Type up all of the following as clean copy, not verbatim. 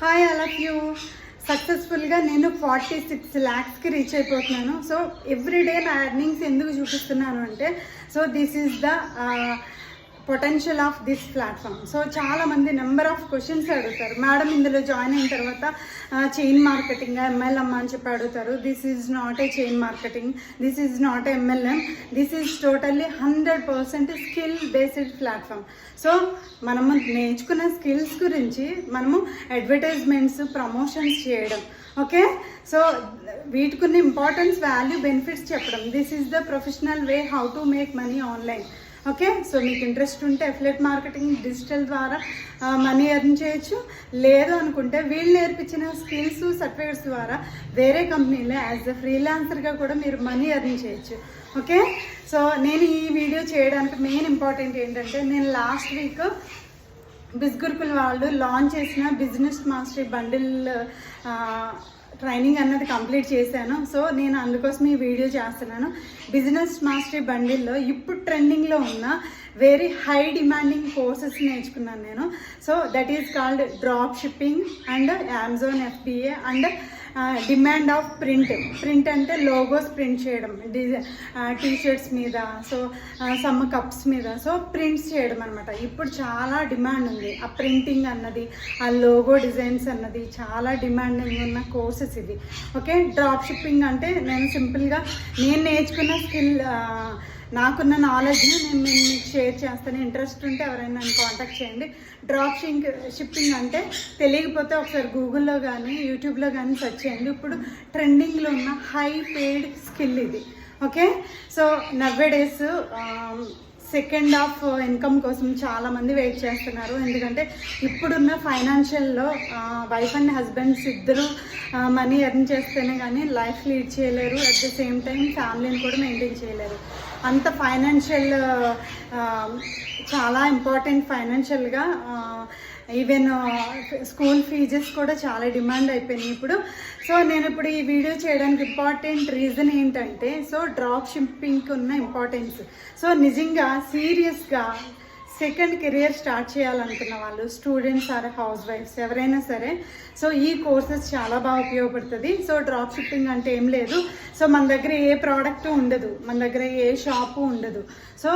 Hi all of you. సక్సెస్ఫుల్గా నేను 46 lakhsకి రీచ్ అయిపోతున్నాను. సో ఎవ్రీడే నా ఎర్నింగ్స్ ఎందుకు చూపిస్తున్నాను అంటే, so this is the potential of this platform. So చాలామంది నెంబర్ ఆఫ్ క్వశ్చన్స్ అడుగుతారు, మేడం ఇందులో జాయిన్ అయిన తర్వాత చైన్ మార్కెటింగ్ MLM అని చెప్పి అడుగుతారు. This is not a chain marketing, this is not a MLM, this is totally 100% skill based platform. So మనము నేర్చుకున్న స్కిల్స్ గురించి మనము అడ్వర్టైజ్మెంట్స్, ప్రమోషన్స్ చేయడం, ఓకే. సో వీటికున్న ఇంపార్టెన్స్, వాల్యూ, బెనిఫిట్స్ చెప్పడం. This is the professional way how to make money online, okay. So మీకు interest ఉంటే affiliate marketing, digital ద్వారా మనీ ఎర్న్ చేయొచ్చు. లేదు అనుకుంటే వీళ్ళు నేర్పించిన స్కిల్స్, సర్టిఫికేట్స్ ద్వారా వేరే కంపెనీలో యాజ్ ఎ ఫ్రీలాన్సర్గా కూడా మీరు మనీ ఎర్న్ చేయొచ్చు, ఓకే. సో నేను ఈ వీడియో చేయడానికి మెయిన్ ఇంపార్టెంట్ ఏంటంటే, నేను లాస్ట్ వీక్ బిస్గురుకుల్ వాళ్ళు లాంచ్ చేసిన బిజినెస్ మాస్టరీ బండిల్ ట్రైనింగ్ అన్నది కంప్లీట్ చేశాను. సో నేను అందుకోసం ఈ వీడియో చేస్తున్నాను. బిజినెస్ మాస్టరీ బండిల్లో ఇప్పుడు ట్రెండింగ్లో ఉన్న వెరీ హై డిమాండింగ్ కోర్సెస్ నేర్చుకున్నాను నేను. So that is called drop shipping and Amazon FBA and demand of print అంటే లోగోస్ ప్రింట్ చేయడం, టీషర్ట్స్ మీద, సో సమ్ కప్స్ మీద, సో ప్రింట్స్ చేయడం అనమాట. ఇప్పుడు చాలా డిమాండ్ ఉంది ఆ ప్రింటింగ్ అన్నది, ఆ లోగో డిజైన్స్ అన్నది చాలా డిమాండింగ్ ఉన్న కోర్సెస్ ఇది, ఓకే. డ్రాప్ షిప్పింగ్ అంటే నేను సింపుల్గా నేను నేర్చుకున్న స్కిల్, నాకున్న నాలెడ్జ్ని నేను మీకు షేర్ చేస్తాను. ఇంట్రెస్ట్ ఉంటే ఎవరైనా నన్ను కాంటాక్ట్ చేయండి. డ్రాప్ షిప్పింగ్ అంటే తెలియకపోతే ఒకసారి గూగుల్లో కానీ యూట్యూబ్లో కానీ సెర్చ్ చేయండి. ఇప్పుడు ట్రెండింగ్లో ఉన్న హై పెయిడ్ స్కిల్ ఇది, okay. So nowadays second half income కోసం చాలామంది వెయిట్ చేస్తున్నారు. ఎందుకంటే ఇప్పుడున్న ఫైనాన్షియల్లో వైఫ్ అండ్ హస్బెండ్స్ ఇద్దరు మనీ ఎర్న్ చేస్తేనే కానీ లైఫ్ లీడ్ చేయలేరు, అట్ ద సేమ్ టైం ఫ్యామిలీని కూడా మెయింటైన్ చేయలేరు. అంత ఫైనాన్షియల్ చాలా ఇంపార్టెంట్ ఫైనాన్షియల్గా. ఈవెన్ స్కూల్ ఫీజెస్ కూడా చాలా డిమాండ్ అయిపోయినాయి ఇప్పుడు. సో నేను ఇప్పుడు ఈ వీడియో చేయడానికి ఇంపార్టెంట్ రీజన్ ఏంటంటే, సో డ్రాప్ షిప్పింగ్కి ఉన్న ఇంపార్టెన్స్. సో నిజంగా సీరియస్గా సెకండ్ కెరియర్ స్టార్ట్ చేయాలనుకున్న వాళ్ళు, స్టూడెంట్స్ ఆర్ హౌస్ వైఫ్స్ ఎవరైనా సరే, సో ఈ కోర్సెస్ చాలా బాగా ఉపయోగపడుతుంది. సో డ్రాప్ షిప్పింగ్ అంటే ఏం లేదు, సో మన దగ్గర ఏ ప్రోడక్ట్ ఉండదు, మన దగ్గర ఏ షాపు ఉండదు. సో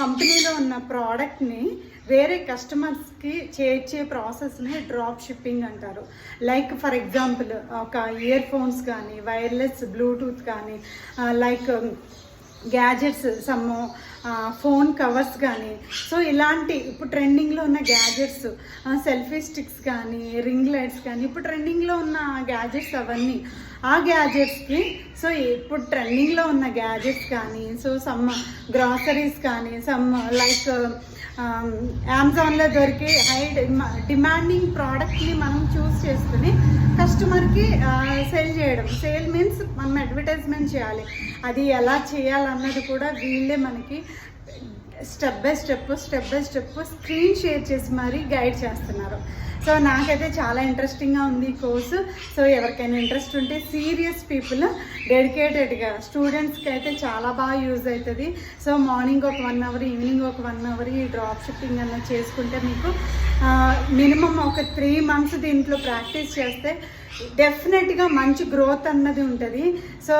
కంపెనీలో ఉన్న ప్రోడక్ట్ని వేరే కస్టమర్స్కి చేర్చే ప్రాసెస్ని డ్రాప్ షిప్పింగ్ అంటారు. లైక్ ఫర్ ఎగ్జాంపుల్ ఒక ఇయర్ ఫోన్స్ కానీ, వైర్లెస్ బ్లూటూత్ కానీ, like gadgets, some phone covers కానీ, సో ఇలాంటి ఇప్పుడు ట్రెండింగ్లో ఉన్న గ్యాజెట్స్, సెల్ఫీ స్టిక్స్ కానీ, రింగ్ లైట్స్ కానీ, ఇప్పుడు ట్రెండింగ్లో ఉన్న గ్యాజెట్స్ అవన్నీ. ఆ గ్యాజెట్స్కి, సో ఇప్పుడు ట్రెండింగ్లో ఉన్న గ్యాజెట్స్ కానీ, సో సమ్ గ్రాసరీస్ కానీ, సమ్ లైక్ అమెజాన్లో దొరికే హై డిమాండింగ్ ప్రోడక్ట్ని మనం చూస్ చేసుకుని కస్టమర్కి సేల్ చేయడం. సేల్ మీన్స్ మనం అడ్వర్టైజ్మెంట్ చేయాలి. అది ఎలా చేయాలన్నది కూడా వీళ్ళే మనకి step by step screen share చేసి మరీ గైడ్ చేస్తున్నారు. సో నాకైతే చాలా ఇంట్రెస్టింగ్గా ఉంది ఈ కోర్సు. సో ఎవరికైనా ఇంట్రెస్ట్ ఉంటే సీరియస్ పీపుల్ డెడికేటెడ్గా, స్టూడెంట్స్కి అయితే చాలా బాగా యూజ్ అవుతుంది. సో మార్నింగ్ ఒక 1 hour, ఈవినింగ్ ఒక 1 hour ఈ డ్రాప్ షిప్పింగ్ అన్నది చేసుకుంటే మీకు మినిమం ఒక 3 months దీంట్లో ప్రాక్టీస్ చేస్తే డెఫినెట్గా మంచి గ్రోత్ అన్నది ఉంటుంది. సో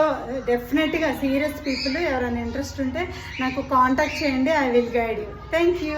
డెఫినెట్గా సీరియస్ పీపుల్ ఎవరైనా ఇంట్రెస్ట్ ఉంటే నాకు కాంటాక్ట్ చేయండి. I will guide you. Thank you.